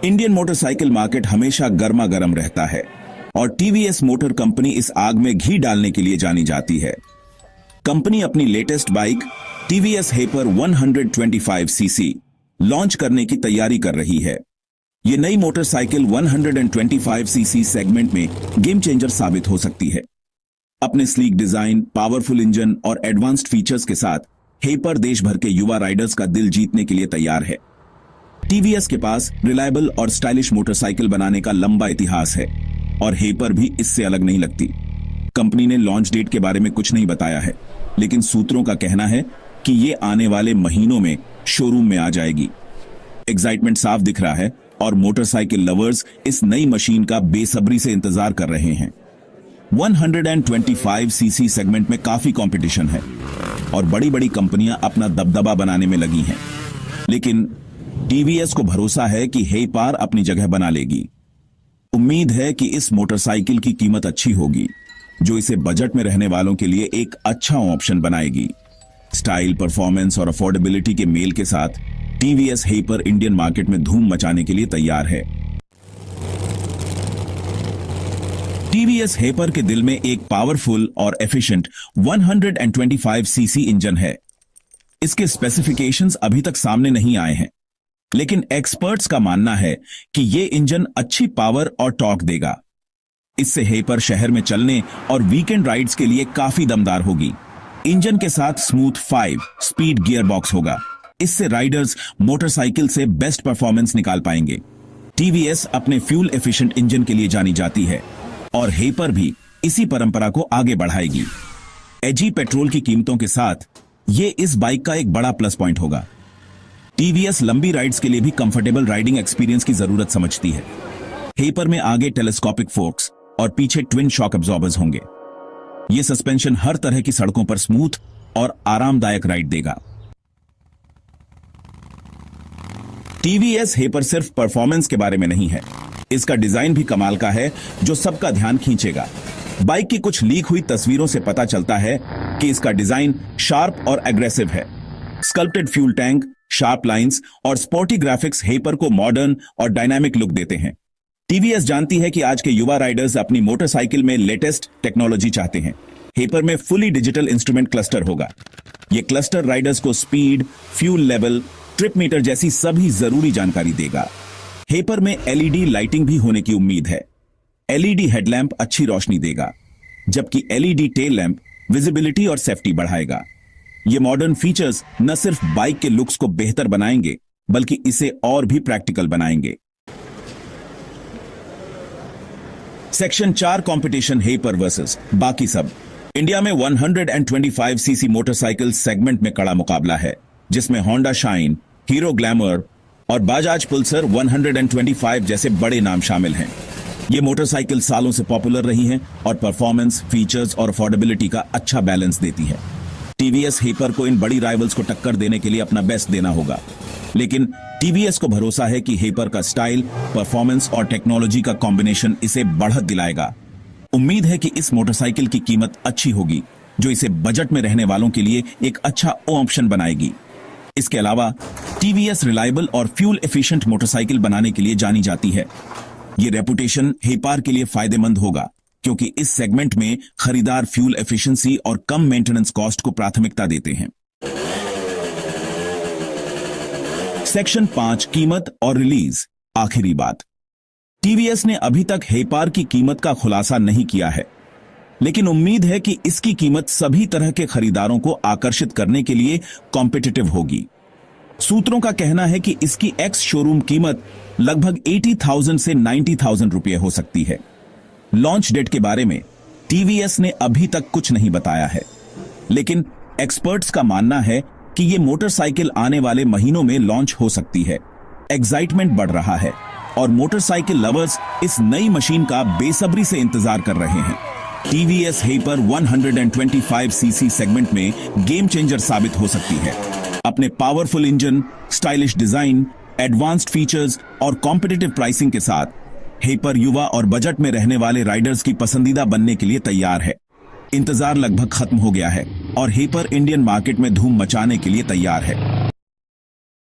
Indian motorcycle market हमेशा गर्मा गर्म रहता है और टीवीएस मोटर कंपनी इस आग में घी डालने के लिए जानी जाती है। कंपनी अपनी latest bike TVS हेपर 125 CC launch करने की तैयारी कर रही है। ये नई मोटरसाइकिल 125 सीसी सेगमेंट में गेम चेंजर साबित हो सकती है। अपने स्लीक डिजाइन, पावरफुल इंजन और एडवांस्ड फीचर्स के साथ हेपर देश भर के युवा राइडर्स का दिल जीतने के लिए तैयार है। टीवीएस के पास रिलायबल और स्टाइलिश मोटरसाइकिल बनाने का लंबा इतिहास है और हेपर भी इससे अलग नहीं लगती। कंपनी ने लॉन्च डेट के बारे में कुछ नहीं बताया है, लेकिन सूत्रों का कहना है कि ये आने वाले महीनों में शोरूम में आ जाएगी। एक्साइटमेंट साफ दिख रहा है और मोटरसाइकिल लवर्स इस नई मशीन का बेसब्री से इंतजार कर रहे हैं। 125 सीसी सेगमेंट में काफी कंपटीशन है और बड़ी बड़ी कंपनियां अपना दबदबा बनाने में लगी हैं, लेकिन टीवीएस को भरोसा है कि हेपर अपनी जगह बना लेगी। उम्मीद है कि इस मोटरसाइकिल की कीमत अच्छी होगी, जो इसे बजट में रहने वालों के लिए एक अच्छा ऑप्शन बनाएगी। स्टाइल, परफॉर्मेंस और अफोर्डेबिलिटी के मेल के साथ टीवीएस हेपर इंडियन मार्केट में धूम मचाने के लिए तैयार है। टीवीएस हेपर के दिल में एक पावरफुल और एफिशिएंट 125 सीसी इंजन है। इसके स्पेसिफिकेशंस अभी तक सामने नहीं आए हैं, लेकिन एक्सपर्ट्स का मानना है कि यह इंजन अच्छी पावर और टॉर्क देगा। इससे हेपर शहर में चलने और वीकेंड राइड्स के लिए काफी दमदार होगी। इंजन के साथ स्मूथ 5 स्पीड गियर बॉक्स होगा। इससे राइडर्स मोटरसाइकिल से बेस्ट परफॉर्मेंस निकाल पाएंगे। टीवीएस अपने फ्यूल एफिशिएंट इंजन के लिए जानी जाती है और हेपर भी इसी परंपरा को आगे बढ़ाएगी। एजी पेट्रोल की कीमतों के साथ यह इस बाइक का एक बड़ा प्लस पॉइंट होगा। टीवीएस लंबी राइड्स के लिए भी कंफर्टेबल राइडिंग एक्सपीरियंस की जरूरत समझती है। हेपर में आगे टेलीस्कोपिक फोर्क्स और पीछे ट्विन शॉक एब्जॉर्बर्स होंगे। यह सस्पेंशन हर तरह की सड़कों पर स्मूथ और आरामदायक राइड देगा। टीवीएस हेपर सिर्फ परफॉर्मेंस के बारे में नहीं है, इसका डिजाइन भी कमाल का है जो सबका ध्यान खींचेगा। बाइक की कुछ लीक हुई तस्वीरों से पता चलता है कि इसका डिजाइन शार्प और एग्रेसिव है। Sculpted fuel tank, sharp lines और स्पोर्टी ग्राफिक्स हेपर को मॉडर्न और डायनामिक लुक देते हैं। टीवीएस जानती है कि आज के युवा राइडर्स अपनी मोटरसाइकिल में लेटेस्ट टेक्नोलॉजी चाहते हैं। हेपर में फुली डिजिटल इंस्ट्रूमेंट क्लस्टर होगा। यह क्लस्टर राइडर्स को speed, fuel level, trip meter जैसी सभी जरूरी जानकारी देगा। हेपर में एलईडी लाइटिंग भी होने की उम्मीद है। एलईडी हेडलैम्प अच्छी रोशनी देगा, जबकि एलईडी टेल लैंप विजिबिलिटी और सेफ्टी बढ़ाएगा। ये मॉडर्न फीचर्स न सिर्फ बाइक के लुक्स को बेहतर बनाएंगे, बल्कि इसे और भी प्रैक्टिकल बनाएंगे। सेक्शन 4 कंपटीशन हेपर वर्सेस बाकी सब। इंडिया में 125 सीसी मोटरसाइकिल सेगमेंट में कड़ा मुकाबला है, जिसमें होंडा शाइन, हीरो ग्लैमर और बजाज पल्सर 125 जैसे बड़े नाम शामिल हैं। ये मोटरसाइकिल सालों से पॉपुलर रही हैं और परफॉर्मेंस, फीचर्स और अफोर्डेबिलिटी का अच्छा बैलेंस देती है। टीवीएस हेपर को इन बड़ी राइवल्स को टक्कर देने के लिए अपना बेस्ट देना होगा, लेकिन टीवीएस को भरोसा है कि हेपर का स्टाइल, परफॉर्मेंस और टेक्नोलॉजी का कॉम्बिनेशन इसे बढ़त दिलाएगा। उम्मीद है कि इस मोटरसाइकिल की कीमत अच्छी होगी, जो इसे बजट में रहने वालों के लिए एक अच्छा ऑप्शन बनाएगी। इसके अलावा टीवीएस रिलायबल और फ्यूल एफिशिएंट मोटरसाइकिल बनाने के लिए जानी जाती है। ये रेपुटेशन हेपर के लिए फायदेमंद होगा, क्योंकि इस सेगमेंट में खरीदार फ्यूल एफिशिएंसी और कम मेंटेनेंस कॉस्ट को प्राथमिकता देते हैं। सेक्शन 5 कीमत और रिलीज। आखिरी बात, टीवीएस ने अभी तक हेपर की कीमत का खुलासा नहीं किया है, लेकिन उम्मीद है कि इसकी कीमत सभी तरह के खरीदारों को आकर्षित करने के लिए कॉम्पिटिटिव होगी। सूत्रों का कहना है कि इसकी एक्स शोरूम कीमत लगभग 80,000 से 90,000 रुपये हो सकती है। लॉन्च डेट के बारे में टीवीएस ने अभी तक कुछ नहीं बताया है, लेकिन एक्सपर्ट्स का मानना है कि यह मोटरसाइकिल आने वाले महीनों में लॉन्च हो सकती है। एक्साइटमेंट बढ़ रहा है और मोटरसाइकिल लवर्स इस नई मशीन का बेसब्री से इंतजार कर रहे हैं। टीवीएस हेपर 125 सीसी सेगमेंट में गेम चेंजर साबित हो सकती है। अपने powerful engine, stylish design, advanced features और कॉम्पिटिटिव प्राइसिंग के साथ हेपर युवा और बजट में रहने वाले राइडर्स की पसंदीदा बनने के लिए तैयार है। इंतजार लगभग खत्म हो गया है और हेपर इंडियन मार्केट में धूम मचाने के लिए तैयार है।